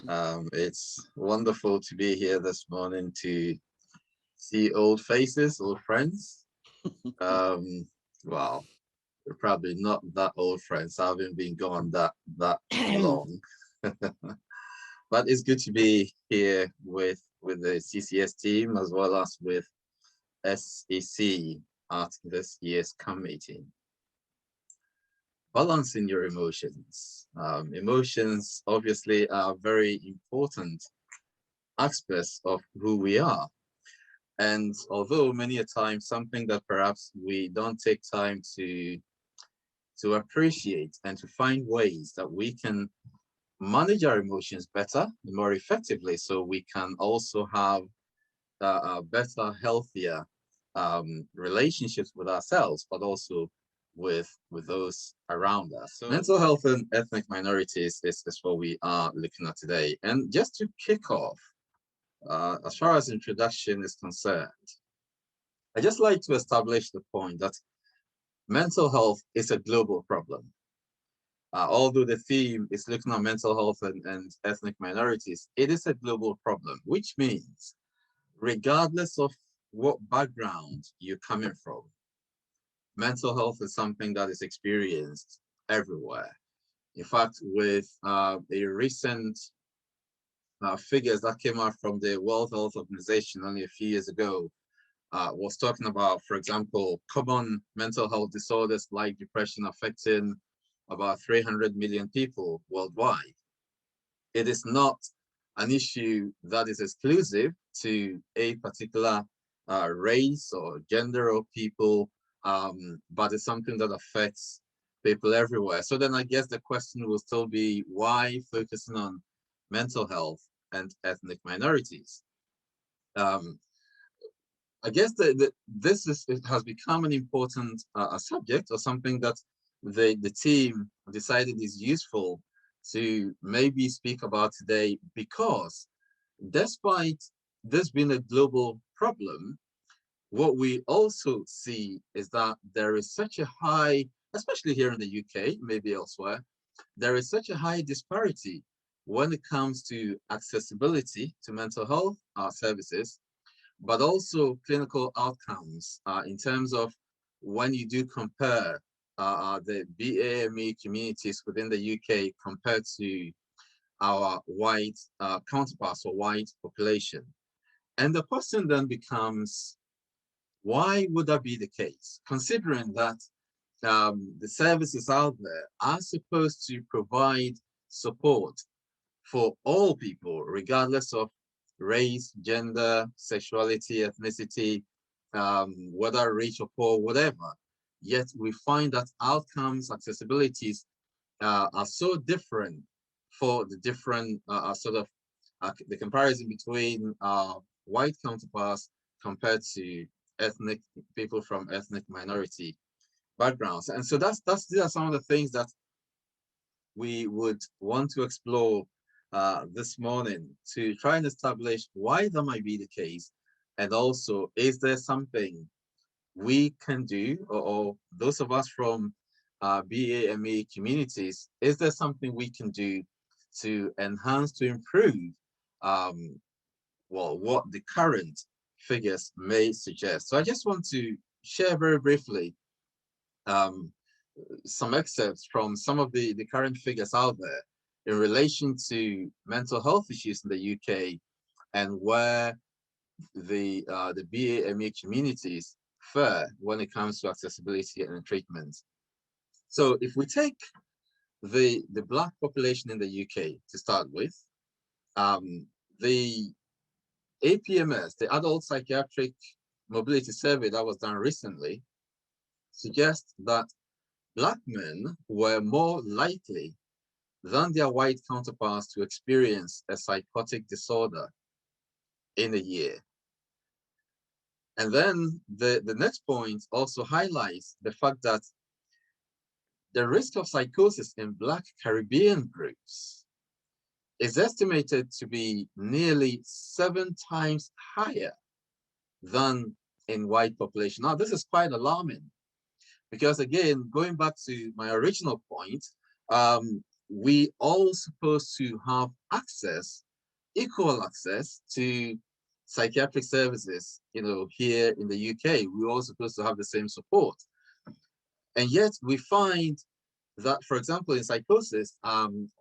It's wonderful to be here this morning to see old faces, old friends. Um, well, we're probably not that old friends. I haven't been gone that long, but it's good to be here with the CCS team as well as with SEC at this year's CAM meeting. Balancing your emotions. Emotions obviously are very important aspects of who we are. And although many a time something that perhaps we don't take time to appreciate and to find ways that we can manage our emotions better, more effectively, so we can also have better, healthier relationships with ourselves, but also with those around us. So mental health and ethnic minorities is what we are looking at today. And just to kick off, as far as introduction is concerned, I just like to establish the point that mental health is a global problem. Although the theme is looking at mental health and ethnic minorities, it is a global problem, which means regardless of what background you're coming from, mental health is something that is experienced everywhere. In fact, with a recent figures that came out from the World Health Organization only a few years ago, was talking about, for example, common mental health disorders like depression affecting about 300 million people worldwide. It is not an issue that is exclusive to a particular race or gender of people, but it's something that affects people everywhere. So then I guess the question will still be, why focusing on mental health and ethnic minorities? Um, I guess this it has become an important subject, or something that the team decided is useful to maybe speak about today, because despite this being a global problem, what we also see is that there is such a high, especially here in the UK, maybe elsewhere, there is such a high disparity when it comes to accessibility to mental health services, but also clinical outcomes in terms of when you do compare the BAME communities within the UK compared to our white counterparts or white population. And the question then becomes, why would that be the case? Considering that the services out there are supposed to provide support for all people, regardless of race, gender, sexuality, ethnicity, whether rich or poor, whatever. Yet we find that outcomes, accessibilities are so different for the different the comparison between white counterparts compared to ethnic people from ethnic minority backgrounds. And so these are some of the things that we would want to explore this morning to try and establish why that might be the case. And also, is there something we can do, or those of us from BAME communities, is there something we can do to enhance, to improve, um, well, what the current figures may suggest? So I just want to share very briefly um, some excerpts from some of the current figures out there in relation to mental health issues in the UK, and where the BAME communities fare when it comes to accessibility and treatment. So if we take the Black population in the UK to start with, the APMS, the Adult Psychiatric Mobility Survey that was done recently, suggests that Black men were more likely than their white counterparts to experience a psychotic disorder in a year. And then the next point also highlights the fact that the risk of psychosis in Black Caribbean groups is estimated to be nearly 7 times higher than in white population. Now, this is quite alarming because, again, going back to my original point, we all supposed to have access, equal access to psychiatric services, here in the UK. We're all supposed to have the same support. And yet we find that, for example, in psychosis,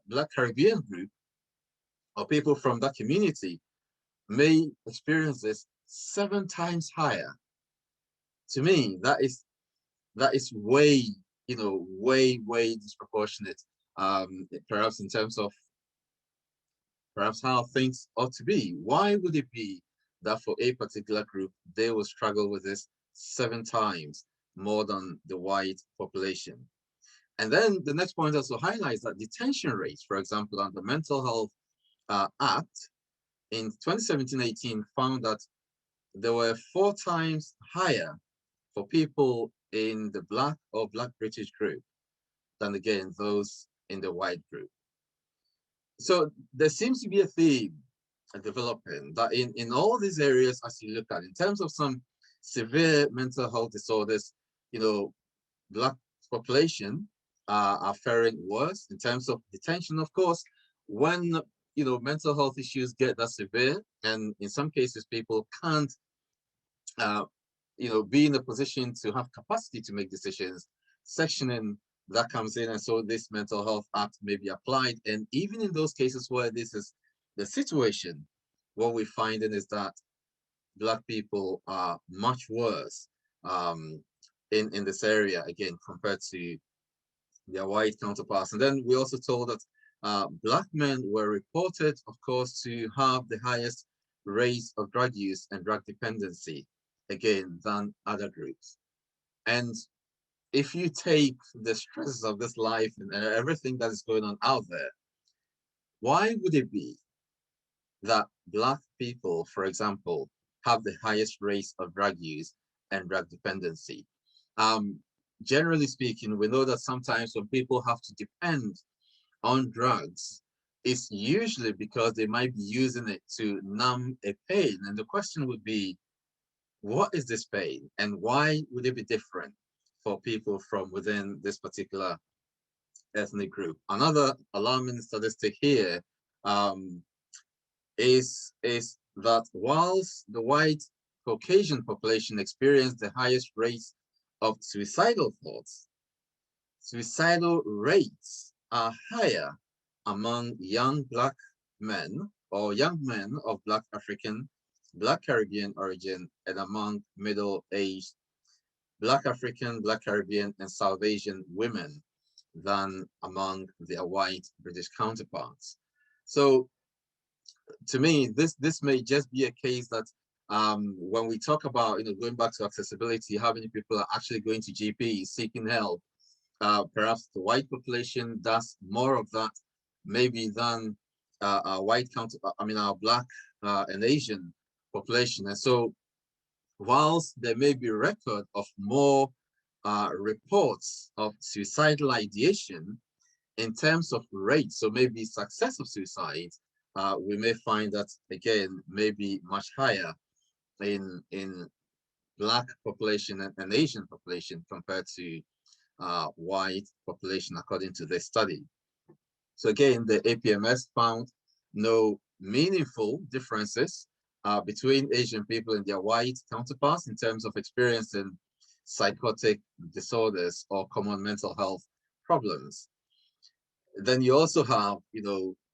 Black Caribbean group or people from that community may experience this 7 times higher. To me, that is way, way disproportionate, perhaps in terms of perhaps how things ought to be. Why would it be that for a particular group, they will struggle with this 7 times more than the white population? And then the next point also highlights that detention rates, for example, on the Mental Health Act in 2017-18 found that there were 4 times higher for people in the Black or Black British group than, again, those in the white group. So there seems to be a theme developing that in all these areas, as you look at, in terms of some severe mental health disorders, Black population are faring worse. In terms of detention, of course, when mental health issues get that severe, and in some cases people can't be in a position to have capacity to make decisions, sectioning that comes in, and so this Mental Health Act may be applied. And even in those cases where this is the situation, what we're finding is that Black people are much worse in this area, again, compared to their white counterparts. And then we also told that Black men were reported, of course, to have the highest rates of drug use and drug dependency, again, than other groups. And if you take the stresses of this life and everything that is going on out there, why would it be that Black people, for example, have the highest rates of drug use and drug dependency? Generally speaking, we know that sometimes when people have to depend on drugs, it's usually because they might be using it to numb a pain. And the question would be, what is this pain and why would it be different for people from within this particular ethnic group? Another alarming statistic here is that whilst the white Caucasian population experienced the highest rates of suicidal thoughts, suicidal rates are higher among young Black men or young men of Black African, Black Caribbean origin, and among middle-aged Black African, Black Caribbean, and South Asian women than among their white British counterparts. So to me, this may just be a case that when we talk about going back to accessibility, how many people are actually going to GPs seeking help? Perhaps the white population does more of that, maybe than our white our Black and Asian population. And so, whilst there may be record of more reports of suicidal ideation in terms of rates, so maybe success of suicide, we may find that again maybe much higher in Black population and Asian population compared to white population, according to this study. So again, the APMS found no meaningful differences between Asian people and their white counterparts in terms of experiencing psychotic disorders or common mental health problems. Then you also have,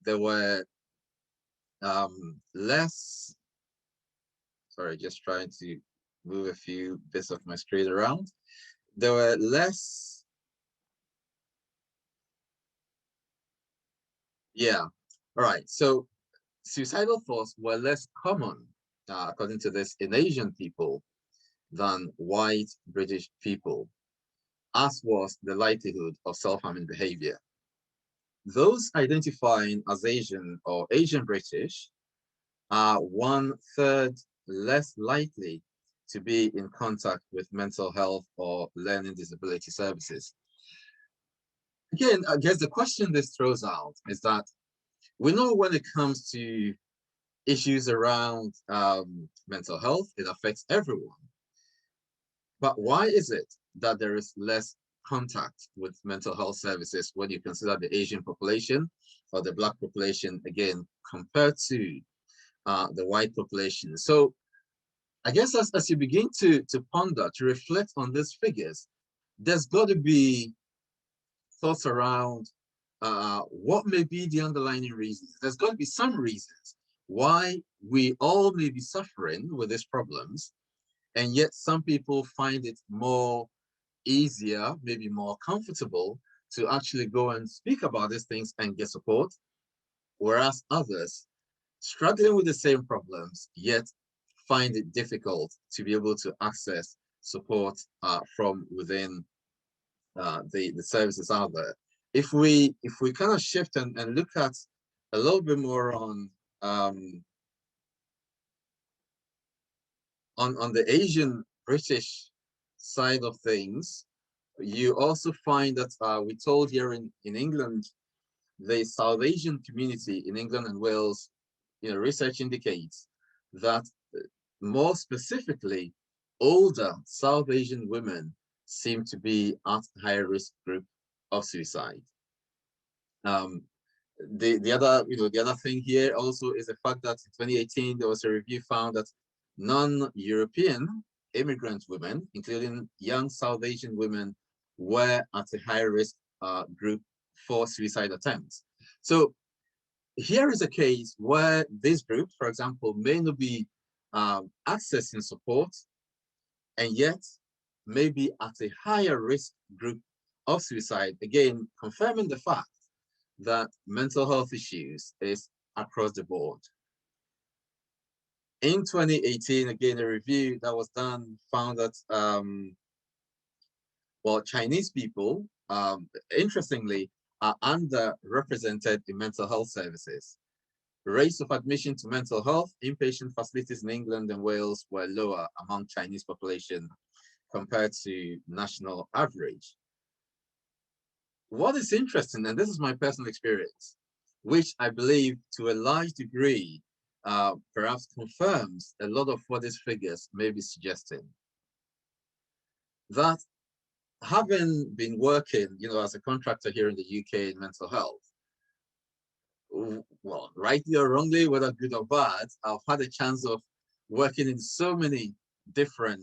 there were less, sorry, just trying to move a few bits of my screen around. There were less, yeah, all right. So suicidal thoughts were less common, according to this, in Asian people than white British people, as was the likelihood of self-harming behavior. Those identifying as Asian or Asian British are 1/3 less likely to be in contact with mental health or learning disability services. Again, I guess the question this throws out is that we know when it comes to issues around mental health, it affects everyone. But why is it that there is less contact with mental health services when you consider the Asian population or the Black population, again, compared to the white population. So I guess as you begin to ponder, to reflect on these figures, there's got to be thoughts around what may be the underlying reasons. There's got to be some reasons why we all may be suffering with these problems, and yet some people find it more easier, maybe more comfortable to actually go and speak about these things and get support, whereas others struggling with the same problems, yet find it difficult to be able to access support from within the services out there. If we kind of shift and look at a little bit more um, on the Asian British side of things, you also find that we're told here in England, the South Asian community in England and Wales, research indicates that more specifically, older South Asian women seem to be at higher risk group of suicide. Um, the other thing here also is the fact that in 2018 there was a review found that non-European immigrant women, including young South Asian women, were at a higher risk group for suicide attempts. So here is a case where this group, for example, may not be accessing support, and yet may be at a higher risk group of suicide, again, confirming the fact that mental health issues is across the board. In 2018, again, a review that was done found that, Chinese people, interestingly, are underrepresented in mental health services. Rates of admission to mental health inpatient facilities in England and Wales were lower among Chinese population compared to national average. What is interesting, and this is my personal experience, which I believe to a large degree perhaps confirms a lot of what these figures may be suggesting, that having been working, as a contractor here in the UK in mental health, well, rightly or wrongly, whether good or bad, I've had a chance of working in so many different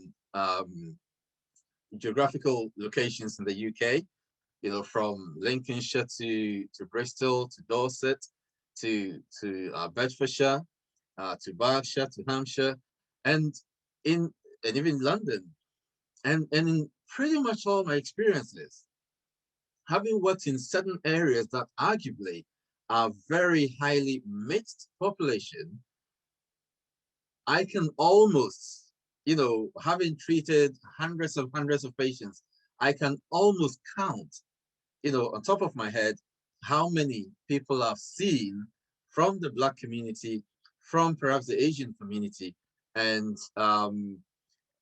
geographical locations in the UK, from Lincolnshire to Bristol, to Dorset, to Bedfordshire, to Berkshire, to Hampshire, and even London, and in pretty much all my experiences, having worked in certain areas that arguably are very highly mixed population, I can almost, having treated hundreds of patients, I can almost count, on top of my head, how many people I've seen from the Black community, from perhaps the Asian community. And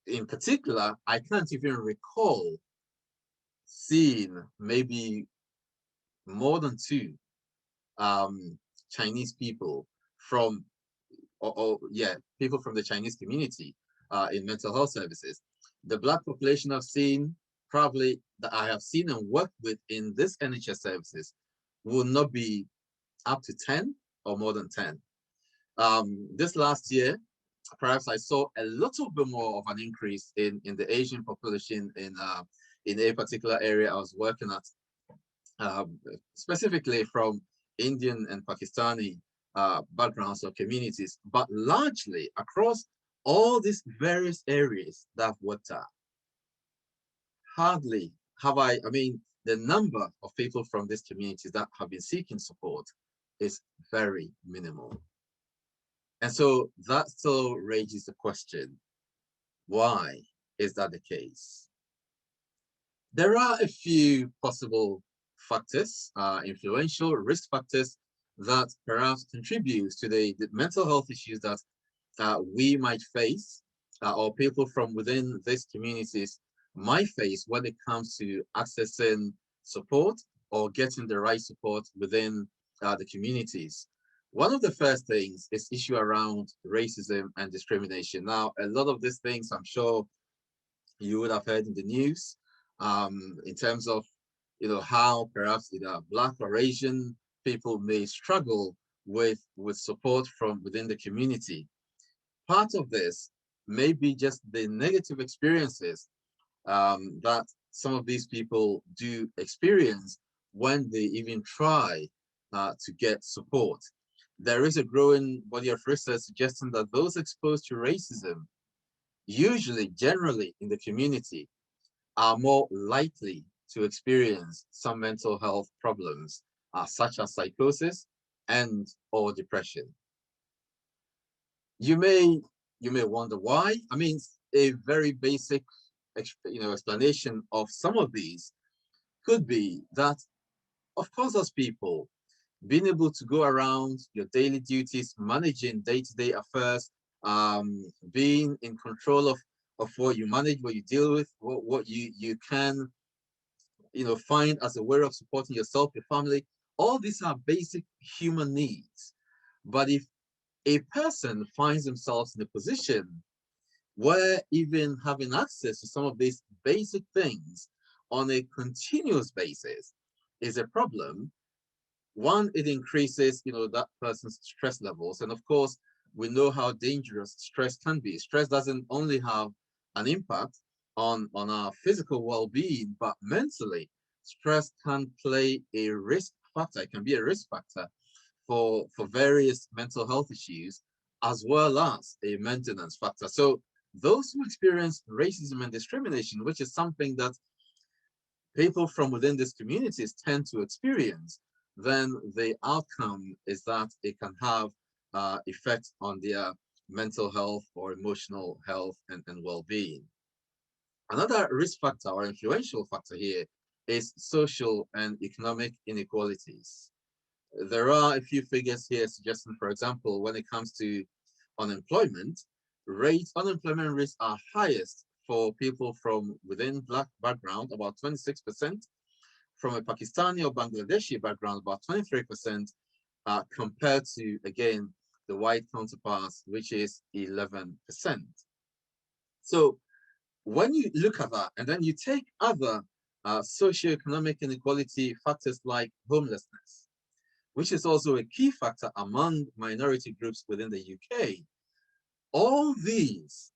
in particular, I can't even recall seeing maybe more than two Chinese people from, people from the Chinese community in mental health services. The Black population I've seen, probably that I have seen and worked with in this NHS services, will not be up to 10 or more than 10. This last year, perhaps I saw a little bit more of an increase in the Asian population in a particular area I was working at, specifically from Indian and Pakistani backgrounds or communities, but largely across all these various areas that I've worked at. Hardly have I mean, the number of people from these communities that have been seeking support is very minimal. And so that still raises the question, why is that the case? There are a few possible factors, influential risk factors that perhaps contribute to the mental health issues that we might face, or people from within these communities might face when it comes to accessing support or getting the right support within the communities. One of the first things is issue around racism and discrimination. Now, a lot of these things I'm sure you would have heard in the news. in terms of, how perhaps either Black or Asian people may struggle with support from within the community. Part of this may be just the negative experiences that some of these people do experience when they even try to get support. There is a growing body of research suggesting that those exposed to racism, usually generally in the community, are more likely to experience some mental health problems, such as psychosis and or depression. You may you may wonder why. I mean, a very basic explanation of some of these could be that, of course, as people, being able to go around your daily duties, managing day-to-day affairs, being in control of what you manage, what you deal with, what you can find as a way of supporting yourself, your family. All these are basic human needs. But if a person finds themselves in a position where even having access to some of these basic things on a continuous basis is a problem, one, it increases, that person's stress levels. And of course, we know how dangerous stress can be. Stress doesn't only have an impact on our physical well-being, but mentally, stress can play a risk factor. It can be a risk factor for various mental health issues, as well as a maintenance factor. So those who experience racism and discrimination, which is something that people from within these communities tend to experience, then the outcome is that it can have effects on their mental health or emotional health and well-being. Another risk factor or influential factor here is social and economic inequalities. There are a few figures here suggesting, for example, when it comes to unemployment rates are highest for people from within Black background, about 26%, from a Pakistani or Bangladeshi background, about 23%, compared to, again, the white counterparts, which is 11%. So when you look at that, and then you take other socioeconomic inequality factors like homelessness, which is also a key factor among minority groups within the UK, all these,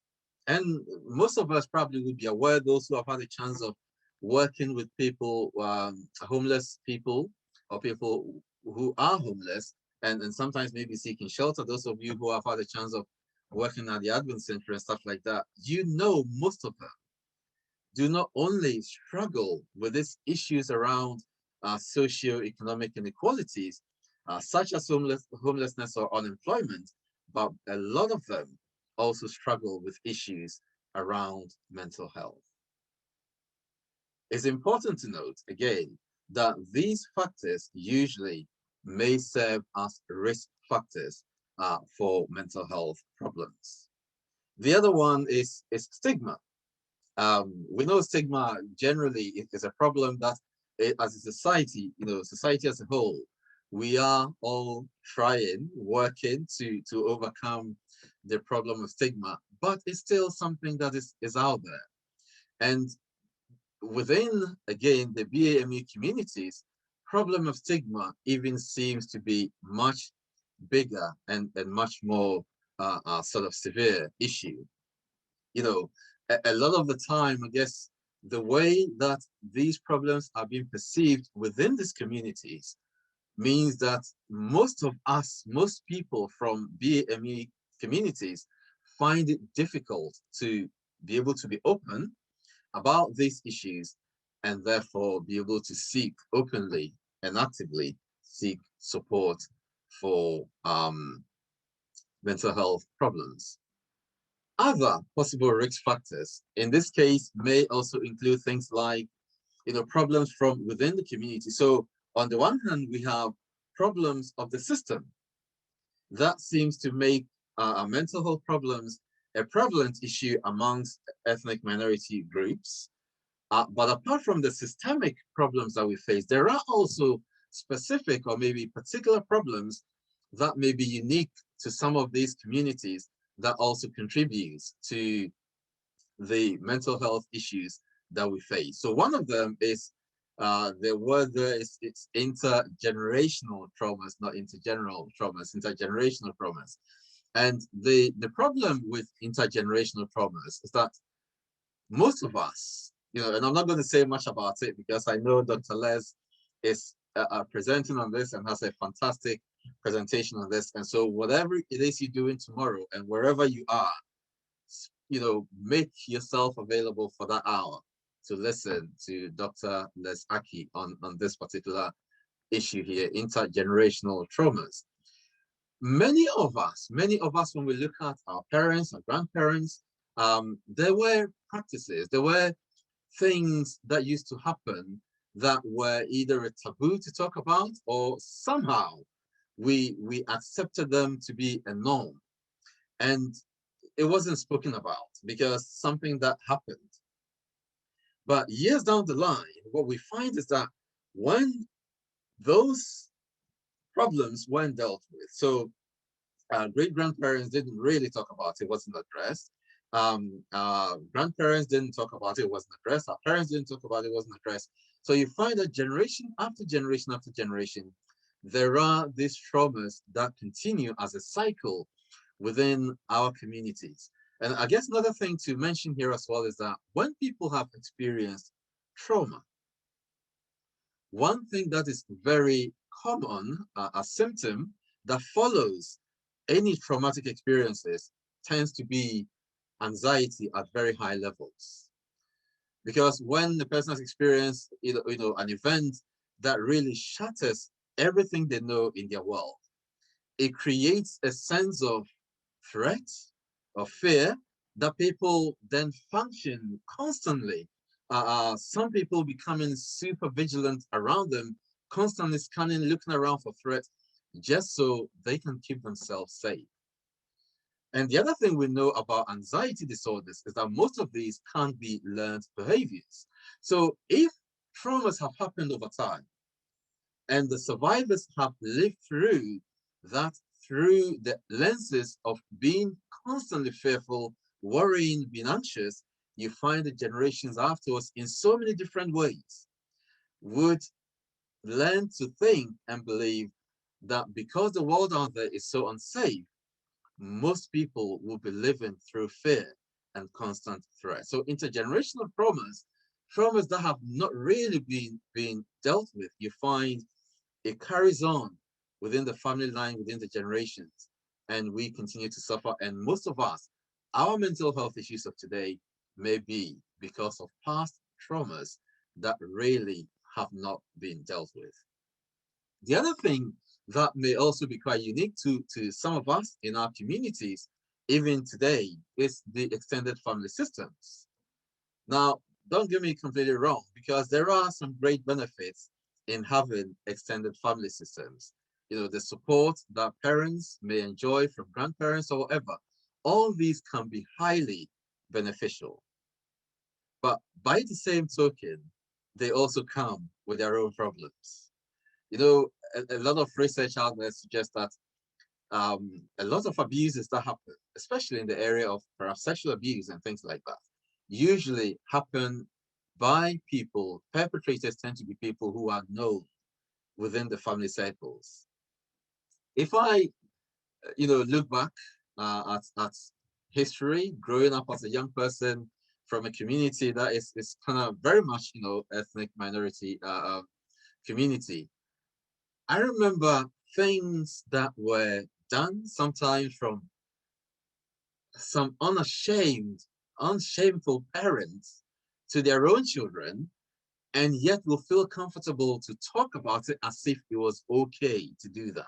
and most of us probably would be aware, those who have had a chance of working with people, homeless people, or people who are homeless, and sometimes maybe seeking shelter, those of you who have had a chance of working at the Advent Center and stuff like that, most of them do not only struggle with these issues around socio-economic inequalities, such as homelessness or unemployment, but a lot of them also struggle with issues around mental health. It's important to note, again, that these factors usually may serve as risk factors for mental health problems. The other one is stigma. We know stigma generally is a problem that, as a society, society as a whole, we are all working to overcome the problem of stigma, but it's still something that is out there. And within, again, the BAME communities, problem of stigma even seems to be much bigger and much more sort of severe issue. A lot of the time, I guess, the way that these problems are being perceived within these communities means that most people from BAME communities find it difficult to be able to be open about these issues and therefore be able to seek openly and actively seek support for mental health problems. Other possible risk factors in this case may also include things like, problems from within the community. So on the one hand, we have problems of the system that seems to make mental health problems a prevalent issue amongst ethnic minority groups. But apart from the systemic problems that we face, there are also specific or maybe particular problems that may be unique to some of these communities that also contributes to the mental health issues that we face. So one of them is the word there is it's intergenerational traumas, not intergeneral traumas, intergenerational traumas. And the problem with intergenerational traumas is that most of us, and I'm not going to say much about it because I know Dr. Les is presenting on this and has a fantastic presentation on this. And so whatever it is you're doing tomorrow and wherever you are, make yourself available for that hour to listen to Dr. Les Aki on this particular issue here, intergenerational traumas. Many of us, when we look at our parents, our grandparents, there were practices, there were things that used to happen that were either a taboo to talk about or somehow we accepted them to be a norm. And it wasn't spoken about because something that happened. But years down the line, what we find is that when those problems weren't dealt with, so great-grandparents didn't really talk about it, wasn't addressed. Grandparents didn't talk about it, wasn't addressed. Our parents didn't talk about it, wasn't addressed. So you find that generation after generation after generation, there are these traumas that continue as a cycle within our communities. And I guess another thing to mention here as well is that when people have experienced trauma, one thing that is very common, a symptom that follows any traumatic experiences tends to be anxiety at very high levels. Because when the person has experienced an event that really shatters everything they know in their world, it creates a sense of threat, of fear, that people then function constantly. Some people becoming super vigilant around them, constantly scanning, looking around for threats, just so they can keep themselves safe. And the other thing we know about anxiety disorders is that most of these can't be learned behaviors. So if traumas have happened over time and the survivors have lived through that through the lenses of being constantly fearful, worrying, being anxious, you find the generations afterwards in so many different ways would learn to think and believe that because the world out there is so unsafe, most people will be living through fear and constant threat. So intergenerational traumas that have not really been dealt with, you find it carries on within the family line, within the generations, and we continue to suffer. And most of us, our mental health issues of today may be because of past traumas that really have not been dealt with. The other thing that may also be quite unique to some of us in our communities, even today, is the extended family systems. Now, don't get me completely wrong, because there are some great benefits in having extended family systems. The support that parents may enjoy from grandparents or whatever, all these can be highly beneficial. But by the same token, they also come with their own problems. A lot of research out there suggests that a lot of abuses that happen, especially in the area of perhaps sexual abuse and things like that, usually happen by people, perpetrators tend to be people who are known within the family circles. If I, look back at history, growing up as a young person from a community that is kind of very much, ethnic minority community, I remember things that were done sometimes from some unshameful parents to their own children, and yet will feel comfortable to talk about it as if it was okay to do that.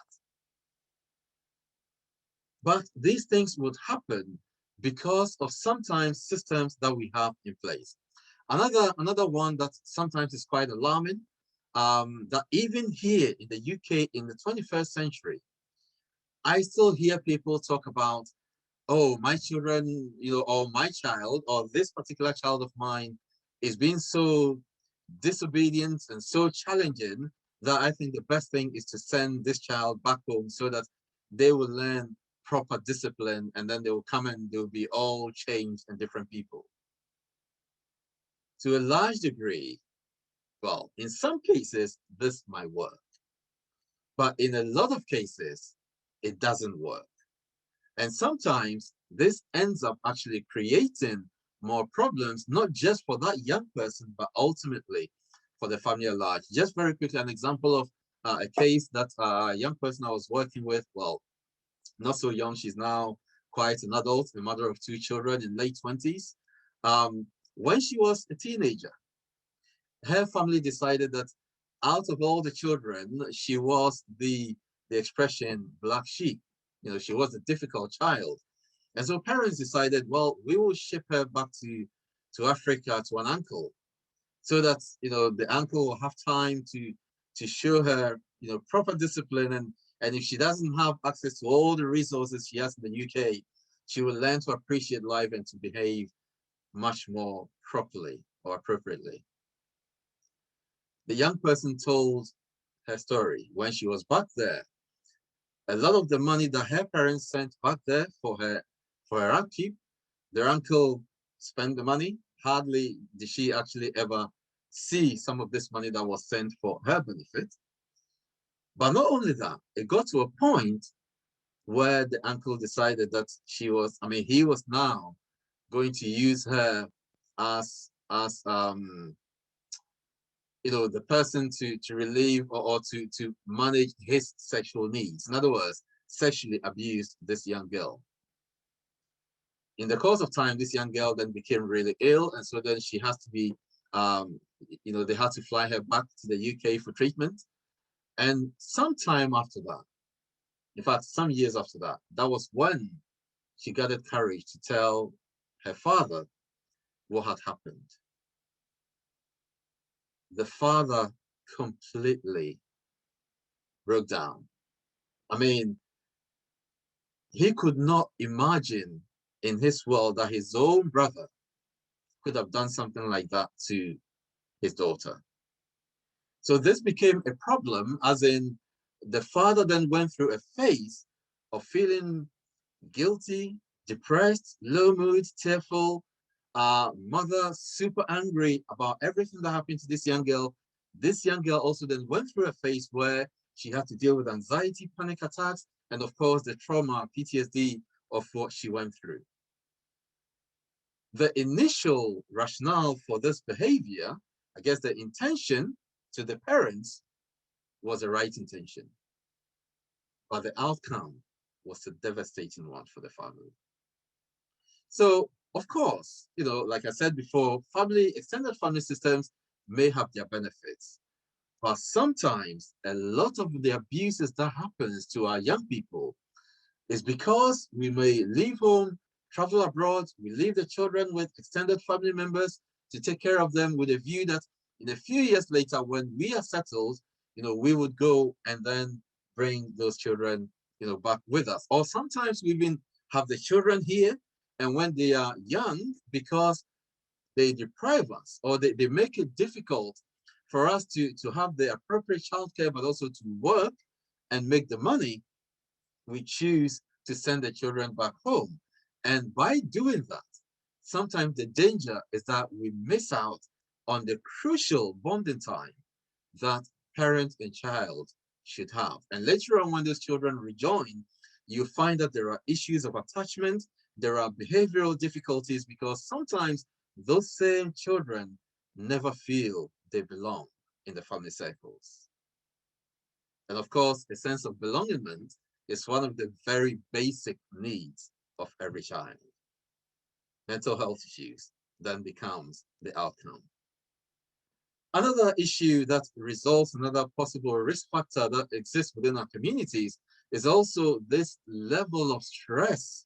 But these things would happen because of sometimes systems that we have in place. Another one that sometimes is quite alarming, that even here in the UK in the 21st century, I still hear people talk about, oh, my children, or my child, or this particular child of mine is being so disobedient and so challenging that I think the best thing is to send this child back home so that they will learn proper discipline, and then they will come and they'll be all changed and different people. To a large degree, well, in some cases, this might work. But in a lot of cases, it doesn't work. And sometimes this ends up actually creating more problems, not just for that young person, but ultimately for the family at large. Just very quickly, an example of a case that a young person I was working with, well, not so young, she's now quite an adult, a mother of two children in late 20s. When she was a teenager, her family decided that out of all the children, she was the expression black sheep. You know, she was a difficult child. And so parents decided, well, we will ship her back to Africa to an uncle so that, you know, the uncle will have time to show her, you know, proper discipline. And if she doesn't have access to all the resources she has in the UK, she will learn to appreciate life and to behave much more properly or appropriately. The young person told her story. When she was back there, a lot of the money that her parents sent back there for her upkeep, their uncle spent the money. Hardly did she actually ever see some of this money that was sent for her benefit. But not only that, it got to a point where the uncle decided that he was now going to use her as you know, the person to relieve or to manage his sexual needs. In other words, sexually abused this young girl. In the course of time, this young girl then became really ill, and so then she has to be, you know, they had to fly her back to the UK for treatment. And sometime after that, in fact, some years after that, that was when she gathered courage to tell her father what had happened. The father completely broke down. I mean, he could not imagine in his world that his own brother could have done something like that to his daughter. So this became a problem, as in the father then went through a phase of feeling guilty, depressed, low mood, tearful, mother super angry about everything that happened to this young girl. This young girl also then went through a phase where she had to deal with anxiety, panic attacks, and of course the trauma, PTSD of what she went through. The initial rationale for this behavior, I guess the intention to the parents was a right intention, but the outcome was a devastating one for the family. So, of course, you know, like I said before, extended family systems may have their benefits, but sometimes a lot of the abuses that happens to our young people is because we may leave home, travel abroad, we leave the children with extended family members to take care of them with a view that in a few years later, when we are settled, you know, we would go and then bring those children, you know, back with us. Or sometimes we even have the children here, and when they are young, because they deprive us or they make it difficult for us to have the appropriate childcare, but also to work and make the money, we choose to send the children back home. And by doing that, sometimes the danger is that we miss out on the crucial bonding time that parent and child should have. And later on, when those children rejoin, you find that there are issues of attachment, there are behavioral difficulties, because sometimes those same children never feel they belong in the family circles. And of course, a sense of belonging is one of the very basic needs of every child. Mental health issues then becomes the outcome. Another issue that results, another possible risk factor that exists within our communities is also this level of stress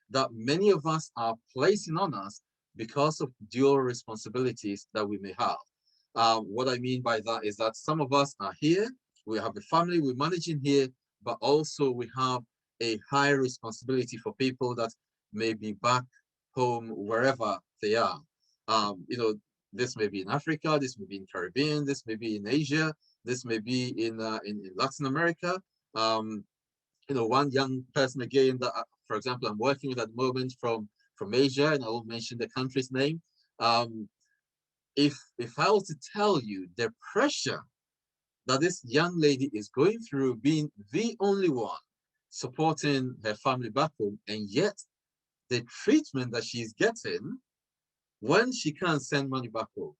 that many of us are placing on us because of dual responsibilities that we may have. What I mean by that is that some of us are here, we have a family we're managing here, but also we have a high responsibility for people that may be back home wherever they are. You know, this may be in Africa, this may be in Caribbean, this may be in Asia, this may be in Latin America. You know, one young person again that, for example, I'm working with at the moment from Asia, and I won't mention the country's name. If I was to tell you the pressure that this young lady is going through, being the only one supporting her family back home, and yet the treatment that she's getting when she can't send money back home,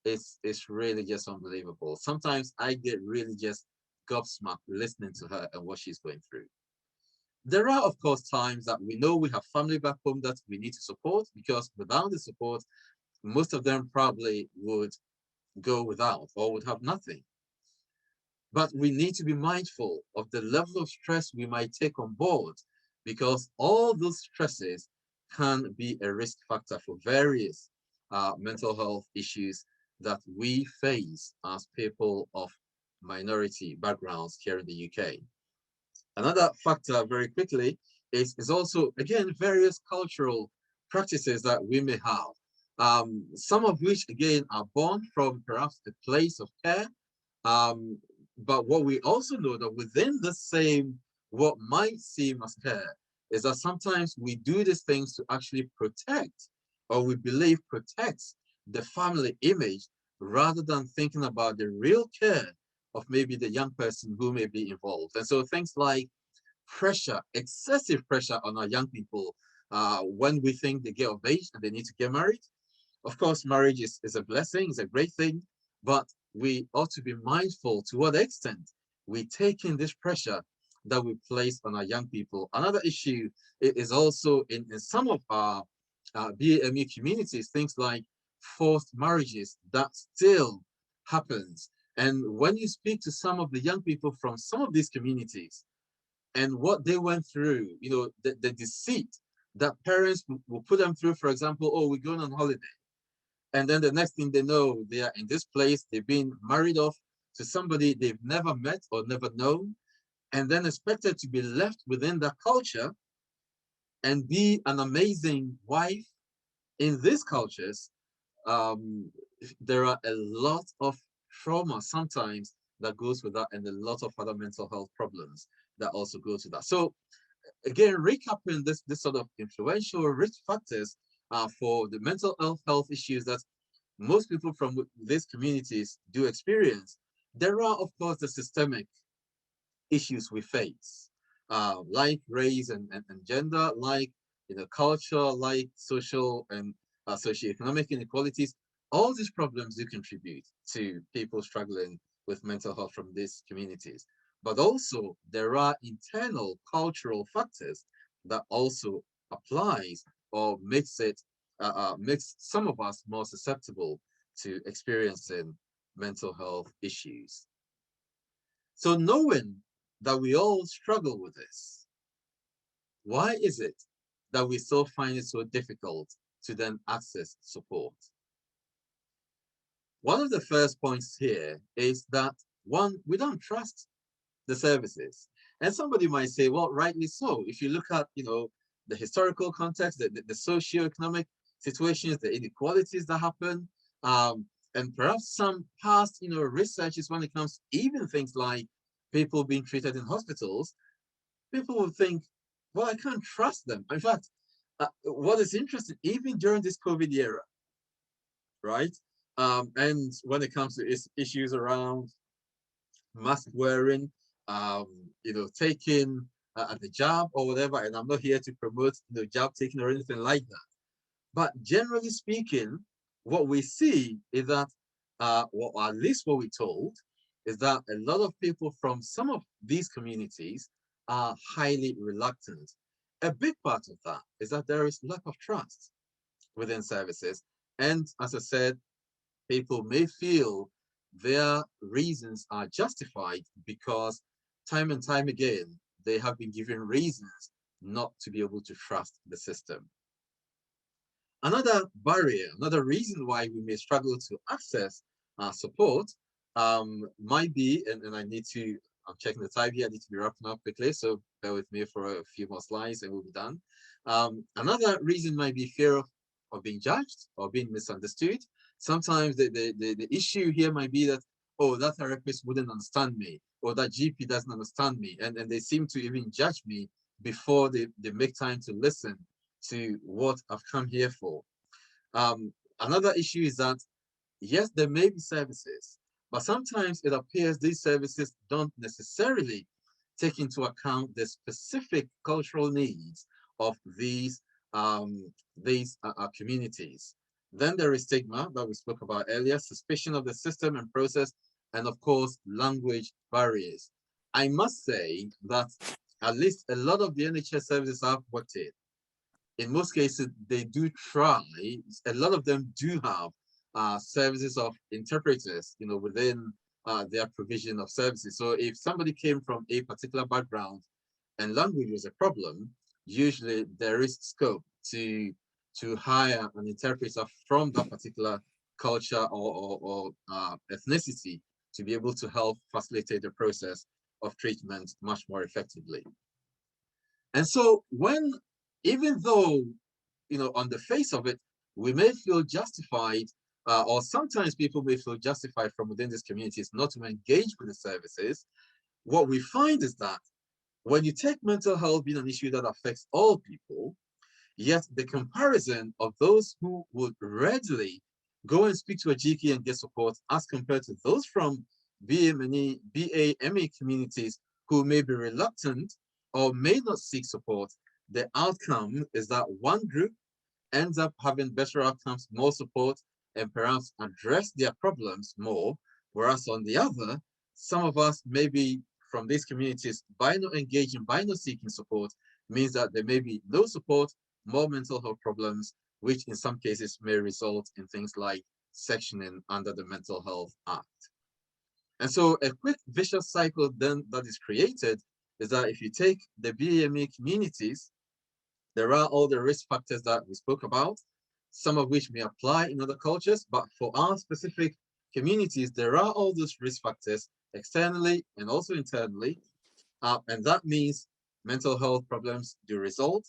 it's really just unbelievable. Sometimes I get really just gobsmacked listening to her and what she's going through. There are, of course, times that we know we have family back home that we need to support, because without the support, most of them probably would go without or would have nothing. But we need to be mindful of the level of stress we might take on board, because all those stresses can be a risk factor for various mental health issues that we face as people of minority backgrounds here in the UK. Another factor, very quickly, is also, again, various cultural practices that we may have, some of which, again, are born from perhaps a place of care. Um, but what we also know that within the same, what might seem as care, is that sometimes we do these things to actually protect, or we believe protects, the family image, rather than thinking about the real care of maybe the young person who may be involved. And so things like pressure, excessive pressure on our young people, when we think they get of age and they need to get married. Of course, marriage is a blessing, it's a great thing, but we ought to be mindful to what extent we take in this pressure that we place on our young people. Another issue is also in some of our BAME communities, things like forced marriages that still happens. And when you speak to some of the young people from some of these communities and what they went through, the deceit that parents will put them through, for example, oh, we're going on holiday. And then the next thing they know, they are in this place, they've been married off to somebody they've never met or never known, and then expected to be left within that culture and be an amazing wife. In these cultures, um, there are a lot of trauma sometimes that goes with that, and a lot of other mental health problems that also go to that. So again, recapping this sort of influential risk factors for the mental health issues that most people from these communities do experience. There are, of course, the systemic issues we face, like race and gender, like culture, like social and socioeconomic inequalities. All these problems do contribute to people struggling with mental health from these communities. But also, there are internal cultural factors that also applies or makes some of us more susceptible to experiencing mental health issues. So knowing that we all struggle with this, why is it that we still find it so difficult to then access support? One of the first points here is that, one, we don't trust the services. And somebody might say, well, rightly so. If you look at, the historical context, the socio-economic situations, the inequalities that happen, and perhaps some past, researches when it comes to even things like people being treated in hospitals, people will think, well, I can't trust them. In fact, what is interesting, even during this COVID era, right? And when it comes to issues around mask wearing, um, taking the jab or whatever, and I'm not here to promote jab taking or anything like that. But generally speaking, what we see is that, or at least what we're told, is that a lot of people from some of these communities are highly reluctant. A big part of that is that there is lack of trust within services. And as I said, people may feel their reasons are justified because time and time again, they have been given reasons not to be able to trust the system. Another barrier, another reason why we may struggle to access support might be, and I need to, I'm checking the time here, I need to be wrapping up quickly, so bear with me for a few more slides and we'll be done. Another reason might be fear of being judged or being misunderstood. Sometimes the issue here might be that, oh, that therapist wouldn't understand me, or that GP doesn't understand me, and they seem to even judge me before they make time to listen to what I've come here for. Another issue is that yes, there may be services, but sometimes it appears these services don't necessarily take into account the specific cultural needs of these communities. Then there is stigma that we spoke about earlier, suspicion of the system and process, and of course, language barriers. I must say that at least a lot of the NHS services I've worked in most cases, they do try. A lot of them do have services of interpreters, within their provision of services. So if somebody came from a particular background and language was a problem, usually there is scope to hire an interpreter from that particular culture or ethnicity to be able to help facilitate the process of treatment much more effectively. And so even though, on the face of it, we may feel justified, or sometimes people may feel justified from within these communities not to engage with the services, what we find is that when you take mental health being an issue that affects all people, yet the comparison of those who would readily go and speak to a GP and get support as compared to those from BAME communities who may be reluctant or may not seek support, the outcome is that one group ends up having better outcomes, more support, and perhaps address their problems more, whereas on the other, some of us maybe from these communities, by not engaging, by not seeking support, means that there may be no support, more mental health problems, which in some cases may result in things like sectioning under the Mental Health Act. And so a quick vicious cycle then that is created is that if you take the BAME communities, there are all the risk factors that we spoke about, some of which may apply in other cultures, but for our specific communities, there are all those risk factors externally and also internally. And that means mental health problems do result.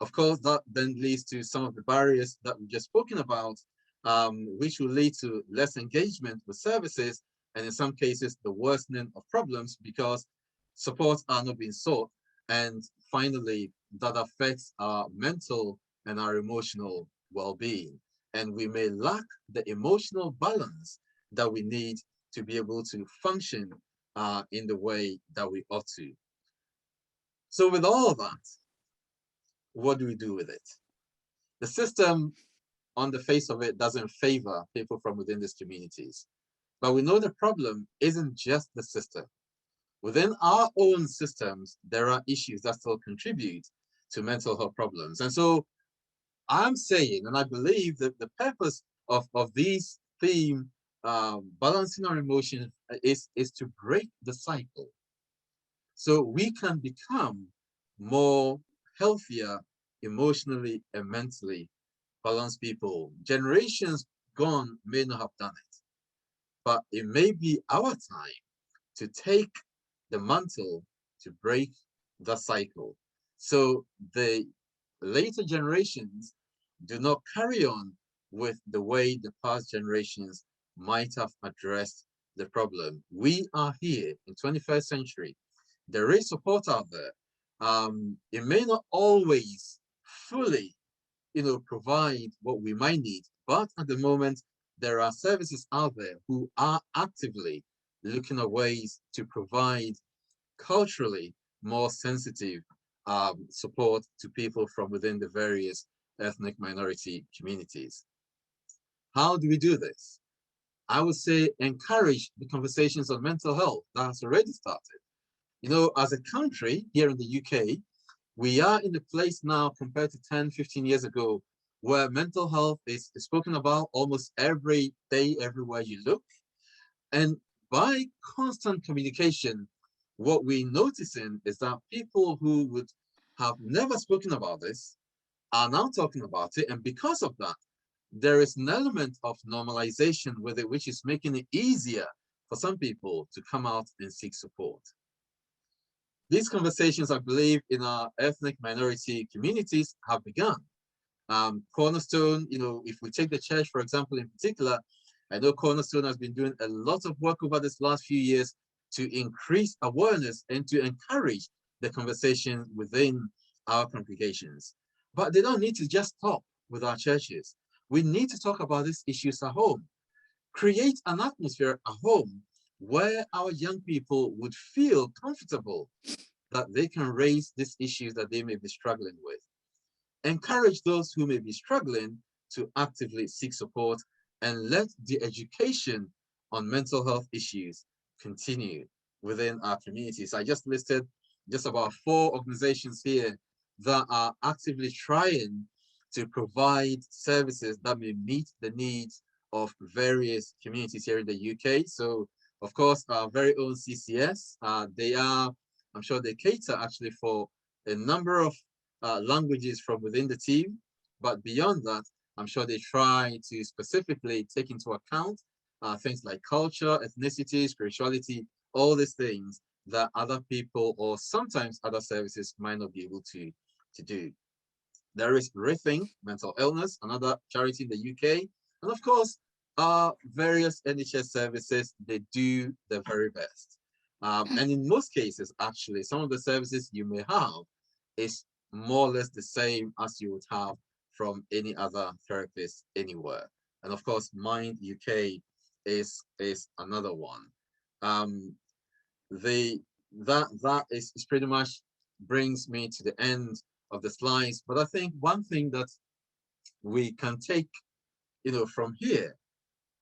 Of course, that then leads to some of the barriers that we've just spoken about, which will lead to less engagement with services, and in some cases, the worsening of problems because supports are not being sought. And finally, that affects our mental and our emotional well-being. And we may lack the emotional balance that we need to be able to function in the way that we ought to. So with all of that, what do we do with it? The system, on the face of it, doesn't favor people from within these communities. But we know the problem isn't just the system. Within our own systems, there are issues that still contribute to mental health problems. And so I'm saying, and I believe that the purpose of these theme, balancing our emotions, is to break the cycle so we can become more healthier emotionally and mentally balanced people. Generations gone may not have done it, but it may be our time to take the mantle to break the cycle. So the later generations do not carry on with the way the past generations might have addressed the problem. We are here in 21st century. There is support out there. It may not always fully, provide what we might need, but at the moment, there are services out there who are actively looking at ways to provide culturally more sensitive support to people from within the various ethnic minority communities. How do we do this? I would say encourage the conversations on mental health that has already started. As a country here in the UK, we are in the place now compared to 10, 15 years ago, where mental health is spoken about almost every day, everywhere you look. And by constant communication, what we're noticing is that people who would have never spoken about this are now talking about it. And because of that, there is an element of normalization with it, which is making it easier for some people to come out and seek support. These conversations, I believe, in our ethnic minority communities have begun. Cornerstone, if we take the church, for example, in particular, I know Cornerstone has been doing a lot of work over this last few years to increase awareness and to encourage the conversation within our congregations. But they don't need to just stop with our churches. We need to talk about these issues at home. create an atmosphere at home where our young people would feel comfortable that they can raise these issues that they may be struggling with. Encourage those who may be struggling to actively seek support, and let the education on mental health issues continue within our communities. I just listed just about 4 organizations here that are actively trying to provide services that may meet the needs of various communities here in the UK. So, of course, our very own CCS, I'm sure they cater actually for a number of languages from within the team. But beyond that, I'm sure they try to specifically take into account things like culture, ethnicity, spirituality, all these things that other people or sometimes other services might not be able to do. There is Rethink Mental Illness, another charity in the UK. And of course, various NHS services, they do their very best. And in most cases, actually, some of the services you may have is more or less the same as you would have from any other therapist anywhere. And of course, Mind UK is another one. Um, that is pretty much brings me to the end of the slides. But I think one thing that we can take, from here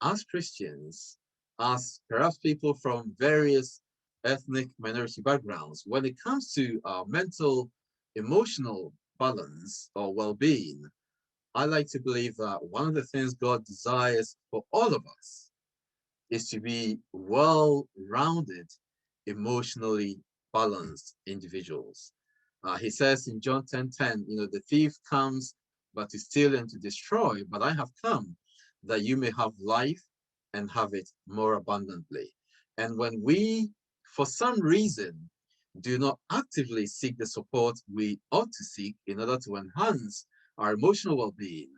as Christians, as perhaps people from various ethnic minority backgrounds, when it comes to our mental, emotional balance or well-being, I like to believe that one of the things God desires for all of us is to be well-rounded, emotionally balanced individuals. He says in John 10:10, the thief comes but to steal and to destroy, but I have come that you may have life and have it more abundantly. And when we, for some reason, do not actively seek the support we ought to seek in order to enhance our emotional well-being,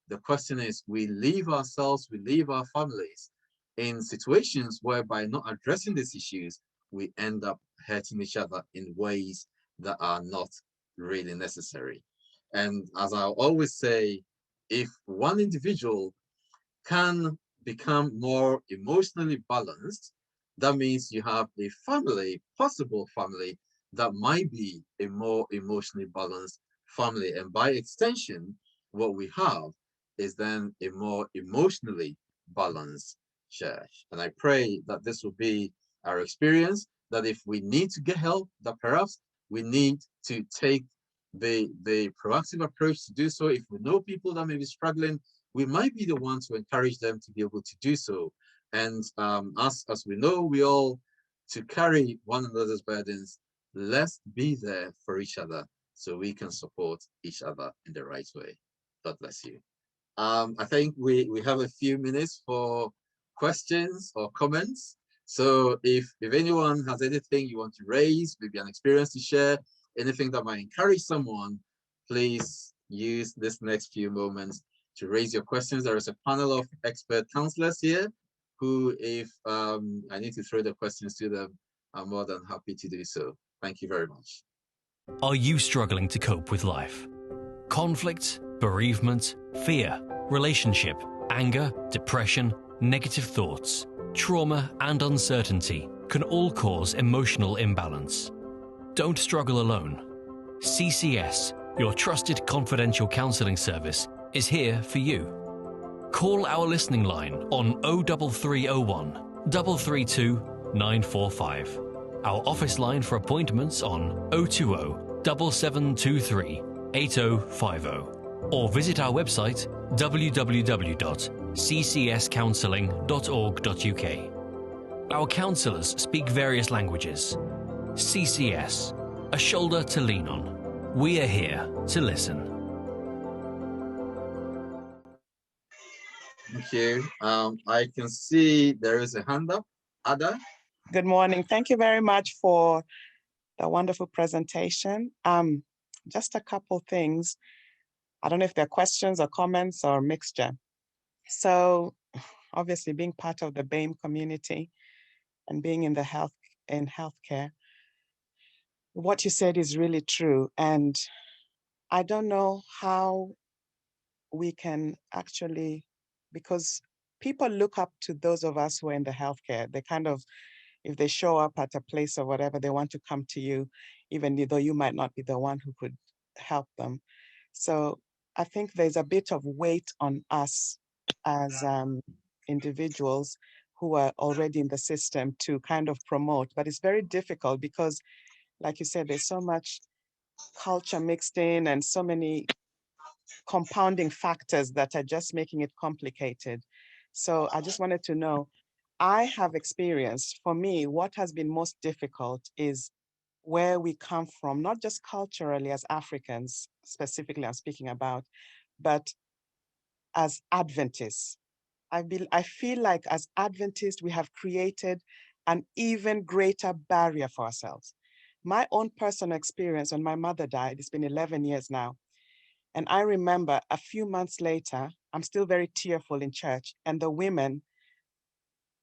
the question is, we leave ourselves, we leave our families in situations whereby not addressing these issues, we end up hurting each other in ways that are not really necessary. And as I always say, if one individual can become more emotionally balanced, that means you have a family, possible family, that might be a more emotionally balanced family. And by extension, what we have is then a more emotionally balanced church. And I pray that this will be our experience, that if we need to get help, that perhaps we need to take the proactive approach to do so. If we know people that may be struggling, we might be the ones to encourage them to be able to do so. And as we know, we all to carry one another's burdens, let's be there for each other so we can support each other in the right way. God bless you. I think we have a few minutes for questions or comments. So if anyone has anything you want to raise, maybe an experience to share, anything that might encourage someone, please use this next few moments to raise your questions. There is a panel of expert counselors here who, if I need to throw the questions to them, I'm more than happy to do so. Thank you very much. Are you struggling to cope with life? Conflict, bereavement, fear, relationship, anger, depression, negative thoughts, trauma, and uncertainty can all cause emotional imbalance. Don't struggle alone. CCS, your trusted confidential counselling service, is here for you. Call our listening line on 03301 332 945. Our office line for appointments on 020 7723 8050. Or visit our website www.ccscounselling.org.uk. Our counsellors speak various languages. CCS, a shoulder to lean on. We are here to listen. Thank you. I can see there is a hand up. Ada? Good morning. Thank you very much for the wonderful presentation. Just a couple things. I don't know if they're questions or comments or mixture. So obviously being part of the BAME community and being in healthcare, what you said is really true. And I don't know how we can actually, because people look up to those of us who are in the healthcare. They kind of, if they show up at a place or whatever, they want to come to you, even though you might not be the one who could help them. So I think there's a bit of weight on us as individuals who are already in the system to kind of promote, but it's very difficult because, like you said, there's so much culture mixed in and so many compounding factors that are just making it complicated. So I just wanted to know, I have experienced, for me, what has been most difficult is where we come from, not just culturally as Africans, specifically I'm speaking about, but as Adventists. I feel like as Adventists, we have created an even greater barrier for ourselves. My own personal experience when my mother died, it's been 11 years now. And I remember a few months later, I'm still very tearful in church. And the women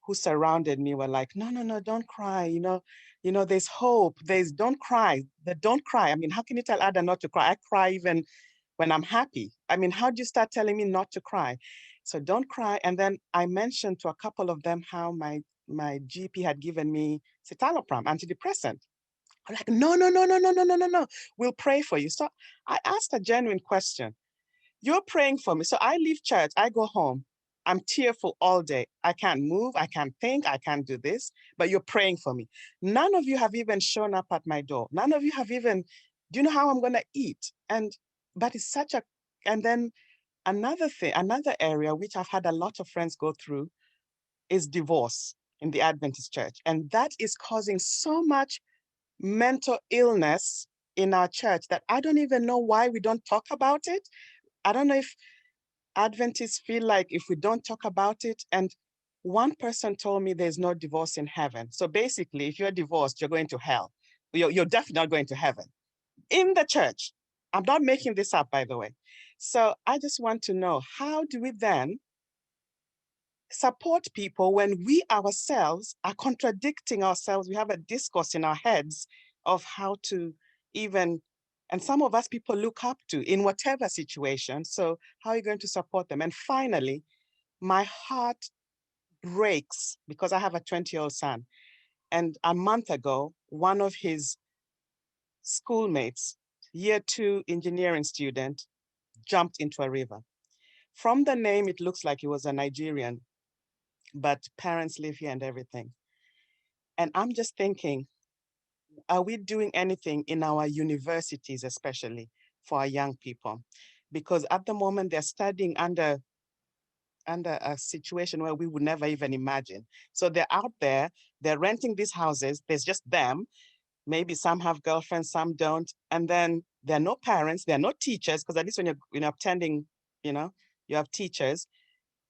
who surrounded me were like, no, no, no, don't cry. There's hope. Don't cry. Don't cry. I mean, how can you tell Ada not to cry? I cry even when I'm happy. I mean, how do you start telling me not to cry? So don't cry. And then I mentioned to a couple of them how my GP had given me citalopram, antidepressant. I'm like, no, no, no, no, no, no, no, no, no. We'll pray for you. So I asked a genuine question. You're praying for me. So I leave church, I go home. I'm tearful all day. I can't move, I can't think, I can't do this, but you're praying for me. None of you have even shown up at my door. None of you have even, do you know how I'm gonna eat? But it's and then another area which I've had a lot of friends go through is divorce in the Adventist church. And that is causing so much mental illness in our church that I don't even know why we don't talk about it. I don't know if Adventists feel like if we don't talk about it, and one person told me there's no divorce in heaven. So basically, if you're divorced, you're going to hell. You're definitely not going to heaven. In the church. I'm not making this up, by the way. So I just want to know, how do we then support people when we ourselves are contradicting ourselves? We have a discourse in our heads of how to even, and some of us people look up to in whatever situation. So how are you going to support them? And finally, my heart breaks because I have a 20-year-old son. And a month ago, one of his schoolmates, year 2 engineering student, jumped into a river. From the name, it looks like he was a Nigerian, but parents live here and everything. And I'm just thinking, are we doing anything in our universities, especially for our young people? Because at the moment they're studying under a situation where we would never even imagine. So they're out there, they're renting these houses, there's just them. Maybe some have girlfriends, some don't. And then there are no parents, there are no teachers, because at least when you're attending, you have teachers.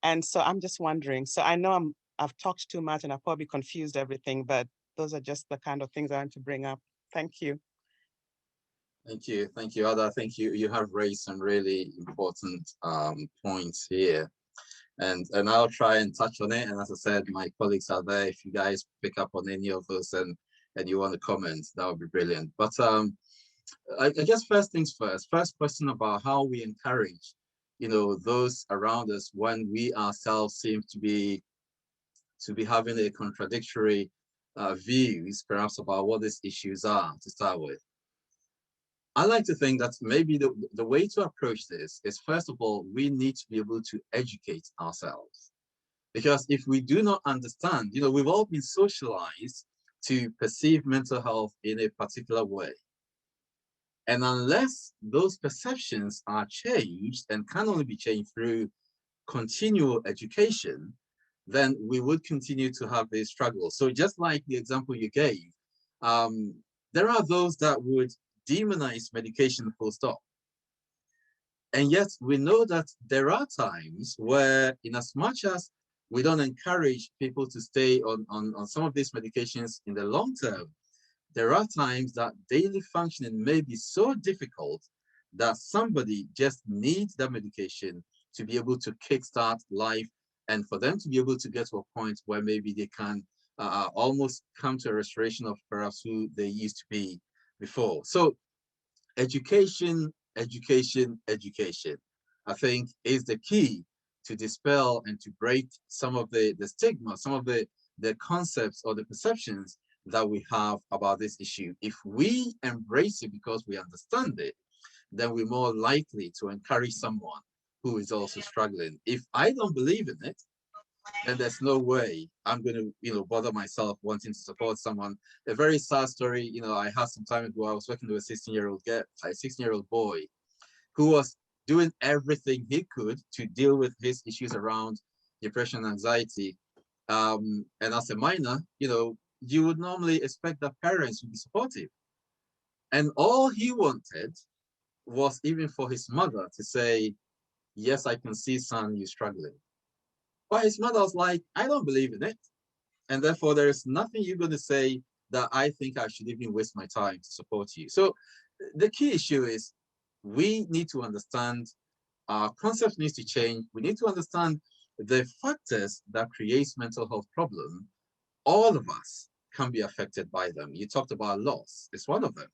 And so I'm just wondering, so I know I've talked too much and I've probably confused everything, but those are just the kind of things I want to bring up. Thank you. Thank you, Ada. I think you have raised some really important points here, and I'll try and touch on it. And as I said, my colleagues are there. If you guys pick up on any of those and you want to comment, that would be brilliant. But I guess first things first. First question about how we encourage, those around us when we ourselves seem to be having a contradictory views, perhaps about what these issues are to start with. I like to think that maybe the way to approach this is, first of all, we need to be able to educate ourselves. Because if we do not understand, we've all been socialized to perceive mental health in a particular way. And unless those perceptions are changed, and can only be changed through continual education, then we would continue to have these struggles. So just like the example you gave, there are those that would demonize medication full stop. And yet we know that there are times where, in as much as we don't encourage people to stay on some of these medications in the long term, there are times that daily functioning may be so difficult that somebody just needs that medication to be able to kickstart life, and for them to be able to get to a point where maybe they can almost come to a restoration of perhaps who they used to be before. So education, education, education, I think, is the key to dispel and to break some of the stigma, some of the concepts or the perceptions that we have about this issue. If we embrace it because we understand it, then we're more likely to encourage someone who is also struggling. If I don't believe in it, then there's no way I'm going to, bother myself wanting to support someone. A very sad story, I had some time ago, I was working with a 16-year-old boy who was doing everything he could to deal with his issues around depression and anxiety. And as a minor, you would normally expect that parents would be supportive. And all he wanted was even for his mother to say, yes, I can see, son, you're struggling. But his mother was like, I don't believe in it. And therefore, there is nothing you're going to say that I think I should even waste my time to support you. So the key issue is we need to understand our concept needs to change. We need to understand the factors that creates mental health problem. All of us can be affected by them. You talked about loss. It's one of them.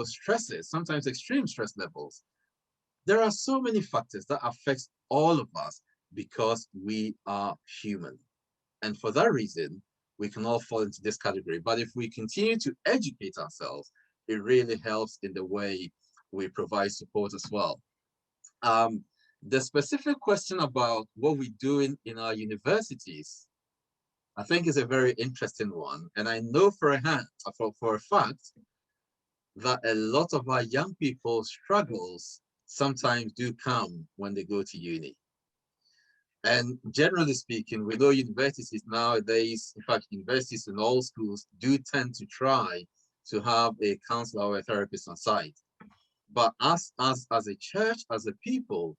Stresses, sometimes extreme stress levels. There are so many factors that affect all of us because we are human. And for that reason, we can all fall into this category. But if we continue to educate ourselves, it really helps in the way we provide support as well. The specific question about what we're doing in our universities, I think is a very interesting one. And I know for a fact, that a lot of our young people's struggles sometimes do come when they go to uni. And generally speaking, we know universities nowadays, in fact, universities in all schools do tend to try to have a counselor or a therapist on site. But as a church, as a people,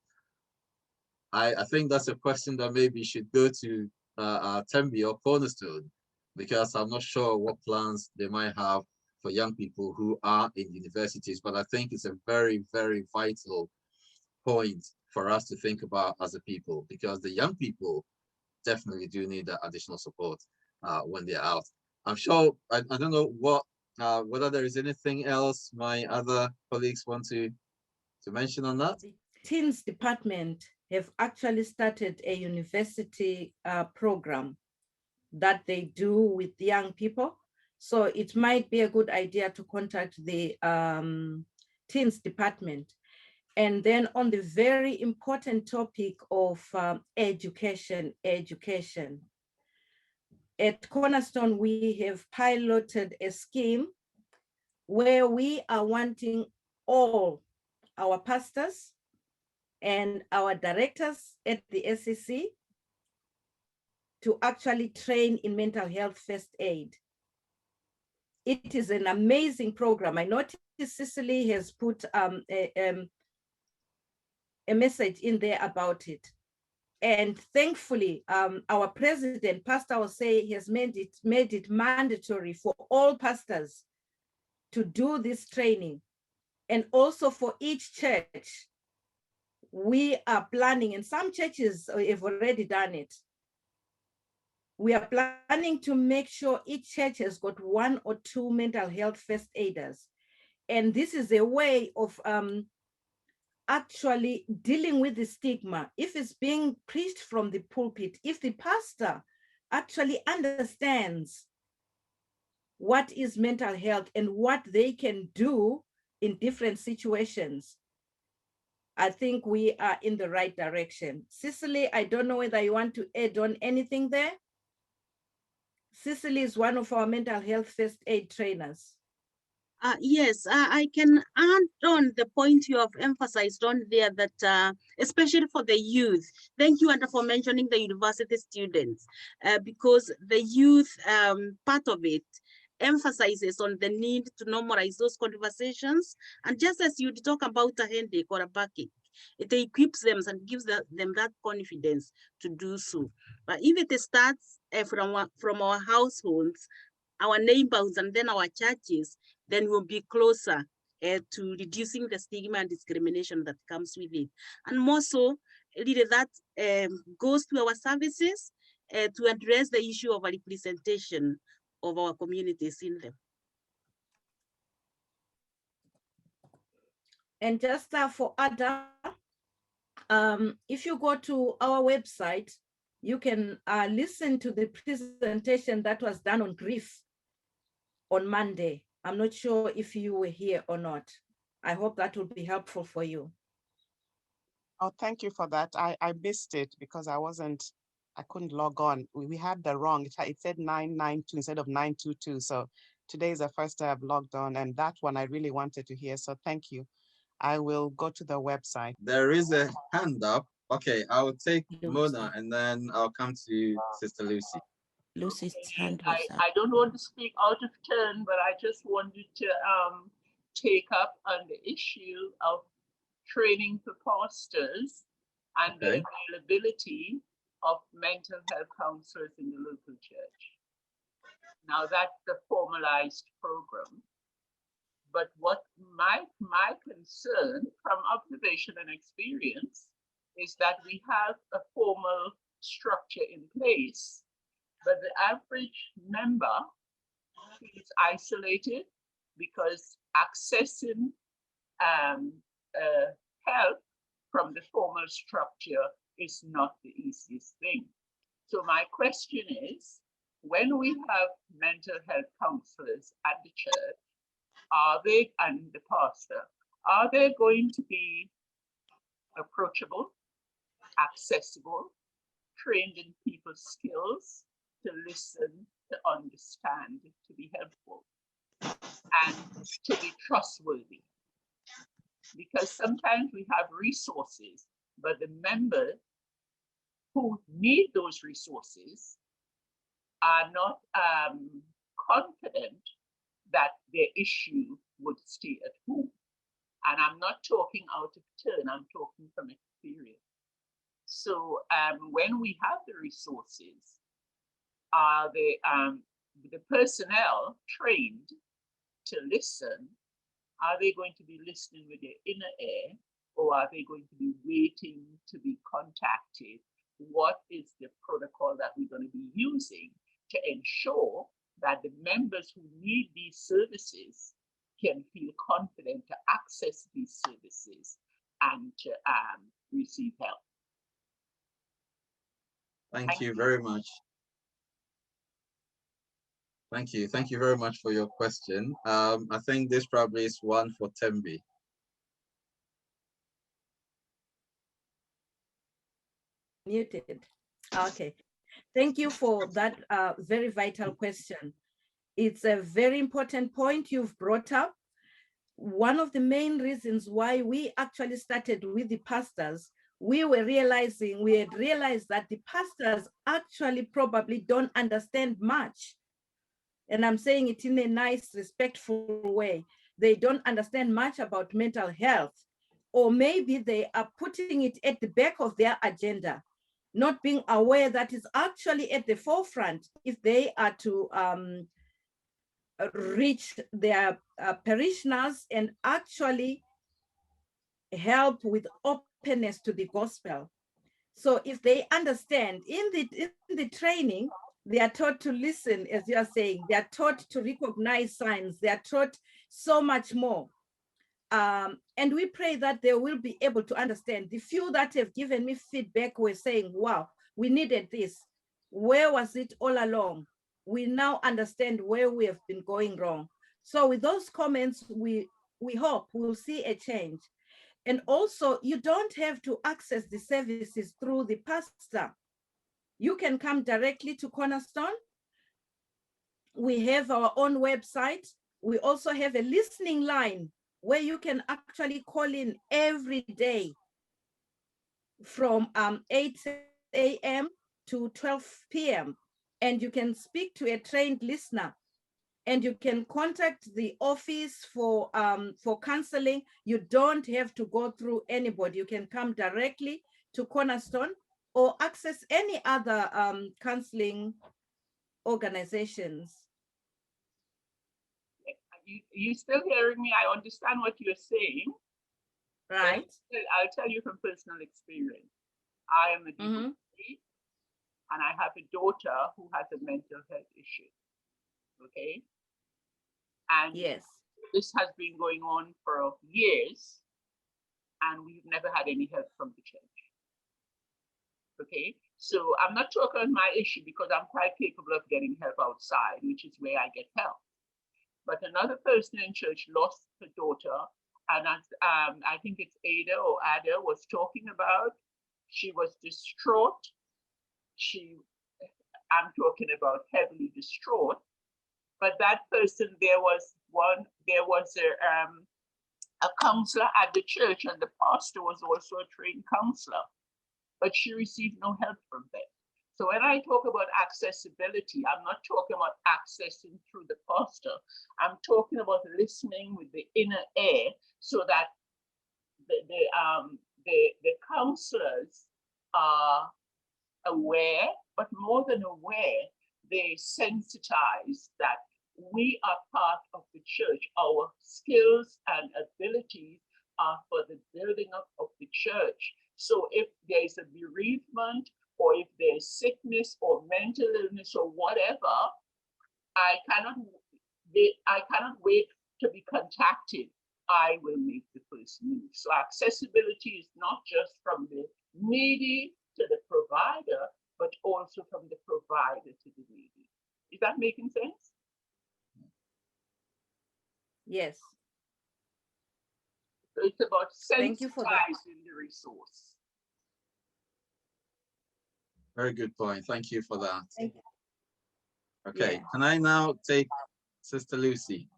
I think that's a question that maybe should go to Tembi or Cornerstone, because I'm not sure what plans they might have for young people who are in universities. But I think it's a very, very vital point for us to think about as a people, because the young people definitely do need that additional support when they're out. I'm sure, I don't know whether there is anything else my other colleagues want to mention on that. The teens department have actually started a university program that they do with young people. So it might be a good idea to contact the teens department. And then on the very important topic of education. At Cornerstone, we have piloted a scheme where we are wanting all our pastors and our directors at the SEC to actually train in mental health first aid. It is an amazing program. I noticed Cicely has put a message in there about it. And thankfully, our president, Pastor Osei, has made it mandatory for all pastors to do this training. And also for each church, we are planning, and some churches have already done it. We are planning to make sure each church has got 1 or 2 mental health first aiders. And this is a way of actually dealing with the stigma. If it's being preached from the pulpit, if the pastor actually understands what is mental health and what they can do in different situations, I think we are in the right direction. Cicely, I don't know whether you want to add on anything there. Cicely is one of our mental health first aid trainers. Yes, I can add on the point you have emphasized on there that especially for the youth, thank you, Anta, for mentioning the university students, because the youth part of it emphasizes on the need to normalize those conversations. And just as you talk about a headache or a backache, it equips them and gives them that confidence to do so. But if it starts from our households, our neighborhoods, and then our churches, then we'll be closer to reducing the stigma and discrimination that comes with it. And more so, really that goes to our services to address the issue of a representation of our communities in them. And just for Ada, If you go to our website, you can listen to the presentation that was done on grief on Monday. I'm not sure if you were here or not. I hope that will be helpful for you. Oh, thank you for that. I missed it because I couldn't log on. We had the wrong, it said 992 instead of 922. So today is the first day I've logged on, and that one I really wanted to hear. So thank you. I will go to the website. There is a hand up. Okay, I will take Lucy. Mona and then I'll come to Sister Lucy. Lucy's hand was up. I don't want to speak out of turn, but I just wanted to take up on the issue of training for pastors and the availability of mental health counselors in the local church. Now that's the formalized program. But what my concern from observation and experience is that we have a formal structure in place, but the average member is isolated because accessing help from the formal structure is not the easiest thing. So my question is, when we have mental health counselors at the church, and the pastor, are they going to be approachable, accessible, trained in people's skills to listen, to understand, to be helpful, and to be trustworthy? Because sometimes we have resources, but the members who need those resources are not confident that their issue would stay at home. And I'm not talking out of turn, I'm talking from experience. So when we have the resources, are the personnel trained to listen? Are they going to be listening with their inner ear, or are they going to be waiting to be contacted? What is the protocol that we're going to be using to ensure that the members who need these services can feel confident to access these services and to receive help? Thank you very much. Thank you. Thank you very much for your question. I think this probably is one for Tembi. Muted. Okay. Thank you for that very vital question. It's a very important point you've brought up. One of the main reasons why we actually started with the pastors, we had realized that the pastors actually probably don't understand much. And I'm saying it in a nice, respectful way. They don't understand much about mental health, or maybe they are putting it at the back of their agenda, not being aware that it's actually at the forefront if they are to reach their parishioners and actually help with openness to the gospel. So if they understand in the training, they are taught to listen, as you are saying, they are taught to recognize signs, they are taught so much more. And we pray that they will be able to understand. The few that have given me feedback were saying, wow, we needed this. Where was it all along? We now understand where we have been going wrong. So with those comments, we hope we'll see a change. And also, you don't have to access the services through the pastor. You can come directly to Cornerstone. We have our own website. We also have a listening line where you can actually call in every day from 8 a.m. to 12 p.m. And you can speak to a trained listener, and you can contact the office for counseling. You don't have to go through anybody. You can come directly to Cornerstone or access any other counseling organizations. You still hearing me? I understand what you're saying. Right. I'll tell you from personal experience. I am a divorcee, and I have a daughter who has a mental health issue. Okay. And yes, this has been going on for years, and we've never had any help from the church. Okay, so I'm not talking about my issue because I'm quite capable of getting help outside, which is where I get help. But another person in church lost her daughter, and as I think it's Ada was talking about, she was distraught. I'm talking about heavily distraught. But that person, there was a counselor at the church, and the pastor was also a trained counselor, but she received no help from them. So when I talk about accessibility, I'm not talking about accessing through the pastor. I'm talking about listening with the inner ear, so that the counselors are aware, but more than aware, they sensitize that we are part of the church. Our skills and abilities are for the building up of the church. So if there is a bereavement, or if there's sickness or mental illness or whatever, I cannot wait to be contacted. I will make the first move. So accessibility is not just from the needy to the provider, but also from the provider to the needy. Is that making sense? Yes. So it's about Thank you for that. sensitizing the resource. Very good point. Thank you for that. Thank you. Okay, Yeah. can I now take Sister Lucy?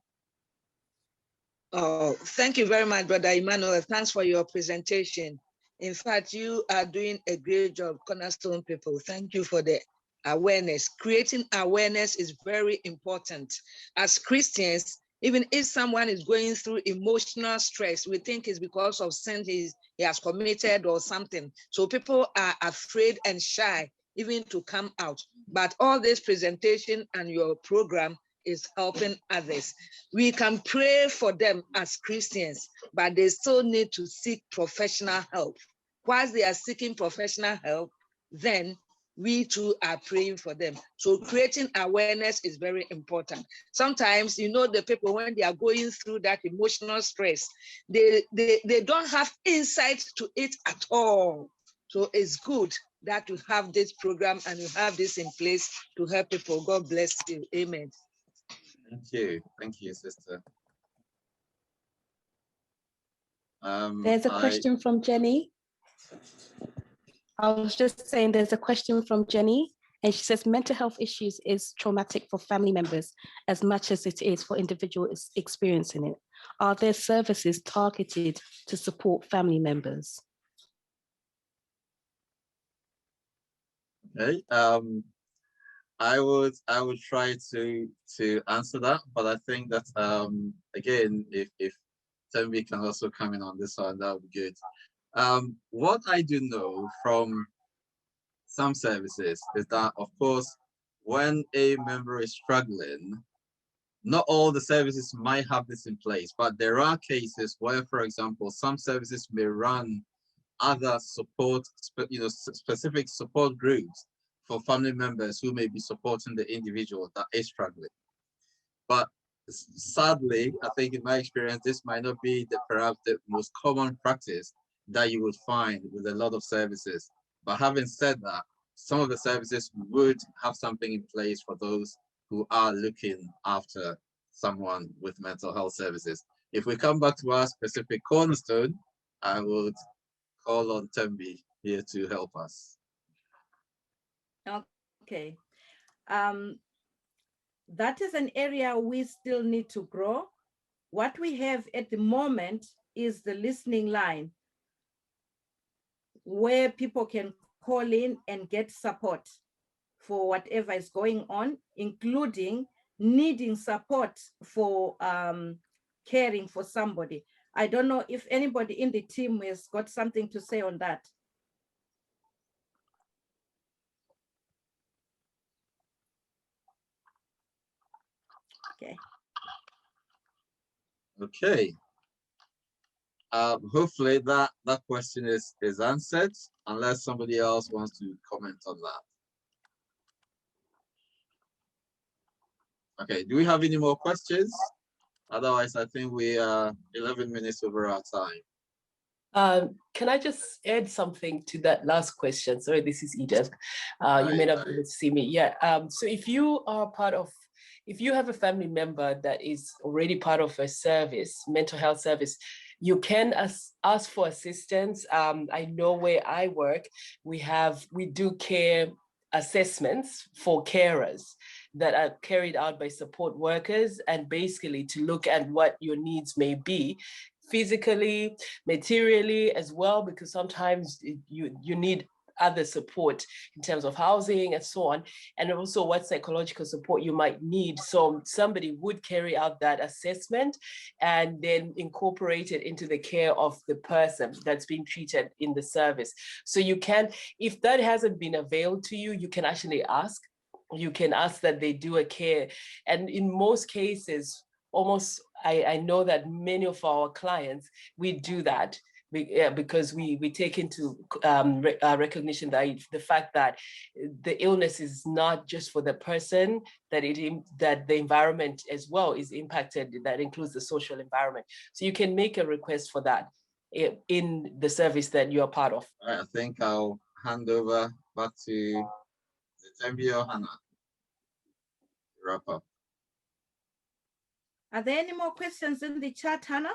Oh, thank you very much, Brother Emmanuel. Thanks for your presentation. In fact, you are doing a great job, Cornerstone people. Thank you for the awareness. Creating awareness is very important. As Christians, even if someone is going through emotional stress, we think it's because of sin he has committed or something. So people are afraid and shy even to come out. But all this presentation and your program is helping others. We can pray for them as Christians, but they still need to seek professional help. Whilst they are seeking professional help, then we too are praying for them. So creating awareness is very important. Sometimes, you know, the people, when they are going through that emotional stress, they don't have insight to it at all. So it's good that you have this program and you have this in place to help people. God bless you. Amen. Thank you, sister. There's a question from Jenny. I was just saying there's a question from Jenny, and she says mental health issues is traumatic for family members as much as it is for individuals experiencing it. Are there services targeted to support family members? Okay, I would try to answer that, but I think that again, if Tembi can also come in on this one, that would be good. What I do know from some services is that, of course, when a member is struggling, not all the services might have this in place, but there are cases where, for example, some services may run other support, specific support groups for family members who may be supporting the individual that is struggling. But sadly, I think in my experience, this might not be perhaps the most common practice that you would find with a lot of services. But having said that, some of the services would have something in place for those who are looking after someone with mental health services. If we come back to our specific cornerstone, I would call on Tembi here to help us. Okay. That is an area we still need to grow. What we have at the moment is the listening line, where people can call in and get support for whatever is going on, including needing support for caring for somebody. I don't know if anybody in the team has got something to say on that. Okay. Okay. Hopefully that question is answered, unless somebody else wants to comment on that. Okay, do we have any more questions? Otherwise, I think we are 11 minutes over our time. Can I just add something to that last question? Sorry, this is Edith. You may not be able to see me. Yeah. So if you are if you have a family member that is already part of a service, mental health service, you can ask for assistance. I know where I work, we do care assessments for carers that are carried out by support workers, and basically to look at what your needs may be physically, materially as well, because sometimes you need other support in terms of housing and so on, and also what psychological support you might need. So somebody would carry out that assessment and then incorporate it into the care of the person that's being treated in the service. So you can, if that hasn't been availed to you, you can actually ask. You can ask that they do a care. And in most cases, almost, I know that many of our clients, we do that because we take into recognition that the fact that the illness is not just for the person, that the environment as well is impacted. That includes the social environment. So you can make a request for that in the service that you are part of. All right, I think I'll hand over back to Zitembio Hannah. Wrap up. Are there any more questions in the chat, Hannah?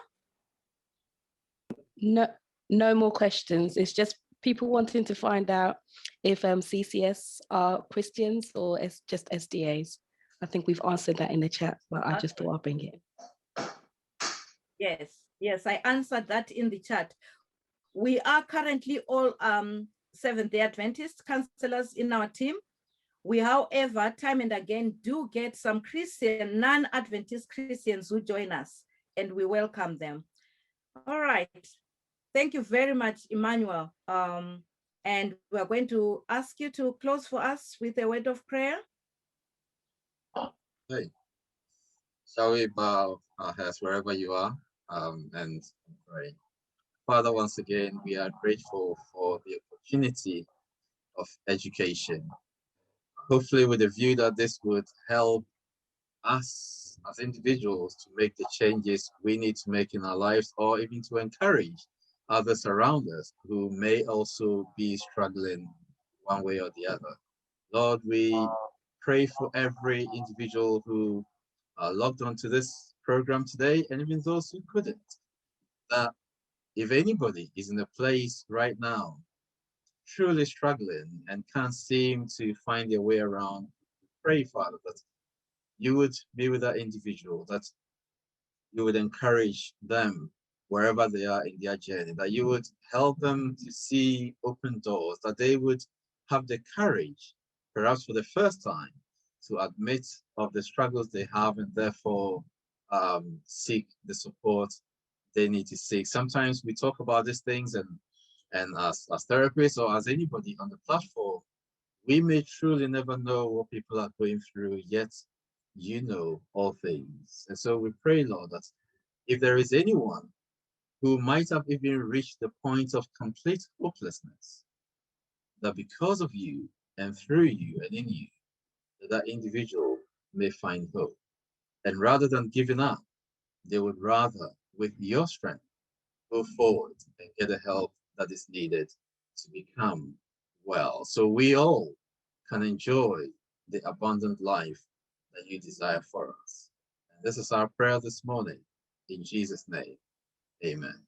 No more questions. It's just people wanting to find out if CCS are Christians or it's just SDAs. I think we've answered that in the chat, but I just thought I'll bring it. Yes, I answered that in the chat. We are currently all Seventh-day Adventist counselors in our team. We, however, time and again do get some Christian, non-Adventist Christians who join us, and we welcome them. All right. Thank you very much, Emmanuel. And we're going to ask you to close for us with a word of prayer. Hey, shall we bow our heads wherever you are and pray? Father, once again, we are grateful for the opportunity of education. Hopefully with the view that this would help us as individuals to make the changes we need to make in our lives, or even to encourage others around us who may also be struggling one way or the other. Lord, we pray for every individual who logged onto this program today, and even those who couldn't, that if anybody is in a place right now truly struggling and can't seem to find their way around, pray, Father, that you would be with that individual, that you would encourage them wherever they are in their journey, that you would help them to see open doors, that they would have the courage, perhaps for the first time, to admit of the struggles they have and therefore seek the support they need to seek. Sometimes we talk about these things, and as therapists or as anybody on the platform, we may truly never know what people are going through, yet you know all things. And so we pray, Lord, that if there is anyone who might have even reached the point of complete hopelessness, that because of you and through you and in you, that individual may find hope. And rather than giving up, they would rather, with your strength, go forward and get the help that is needed to become well, so we all can enjoy the abundant life that you desire for us. And this is our prayer this morning. In Jesus' name, amen.